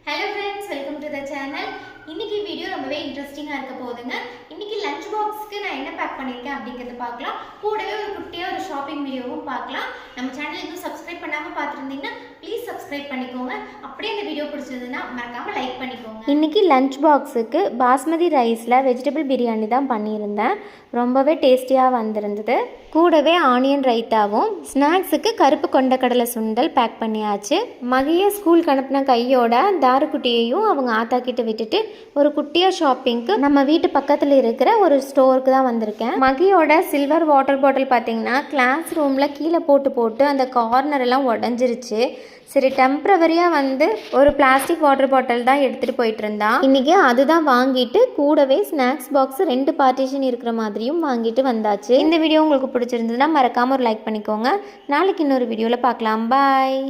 Hello friends, welcome to the channel. இன்னைக்கு video ரொம்பவே இன்ட்ரஸ்டிங்கா இருக்க போகுதுங்க. இன்னைக்கு லஞ்ச் பாக்ஸ்க்கு நான் என்ன பேக் பண்ணிருக்கேன் அப்படிங்கறத பார்க்கலாம். கூடவே ஒரு குட்டியா ஒரு ஷாப்பிங் வீடியோவும் பார்க்கலாம். நம்ம சேனலை இன்னும் சப்ஸ்கிரைப் பண்ணாம பார்த்திருந்தீங்கன்னா ப்ளீஸ் சப்ஸ்கிரைப் பண்ணிக்கோங்க. அப்படியே இந்த வீடியோ பிடிச்சதுன்னா மறக்காம லைக் பண்ணிக்கோங்க. இன்னைக்கு லஞ்ச் பாக்ஸுக்கு பாஸ்மதி ரைஸில் வெஜிடபிள் பிரியாணி தான் பண்ணியிருந்தேன். ரொம்பவே டேஸ்டியாக வந்திருந்தது. கூடவே ஆனியன் ரைத்தாவும் ஸ்நாக்ஸுக்கு கருப்பு கொண்டக்கடலை சுண்டல் பேக் பண்ணியாச்சு. மகிய ஸ்கூலுக்கு அனுப்பின கையோட தாருக்குட்டியையும் அவங்க ஆத்தாக்கிட்ட விட்டுட்டு ஒரு குட்டியாக ஷாப்பிங்க்கு நம்ம வீட்டு பக்கத்தில் இருக்கிற ஒரு ஸ்டோருக்கு தான் வந்திருக்கேன். மகியோட சில்வர் வாட்டர் பாட்டில் பார்த்தீங்கன்னா கிளாஸ் ரூமில் கீழே போட்டு அந்த கார்னர் எல்லாம் உடஞ்சிருச்சு. சரி, டெம்ப்ரவரியாக ஒரு பிளாஸ்டிக் வாட்டர் பாட்டில் தான் எடுத்துகிட்டு போயிட்டு இருந்தான். இன்றைக்கி அதுதான் வாங்கிட்டு கூடவே ஸ்நாக்ஸ் பாக்ஸ் 2 பார்ட்டிஷன் இருக்கிற மாதிரியும் வாங்கிட்டு வந்தாச்சு. இந்த வீடியோ உங்களுக்கு பிடிச்சிருந்ததுன்னா மறக்காமல் ஒரு லைக் பண்ணிக்கோங்க. நாளைக்கு இன்னொரு வீடியோவில் பார்க்கலாம். பாய்.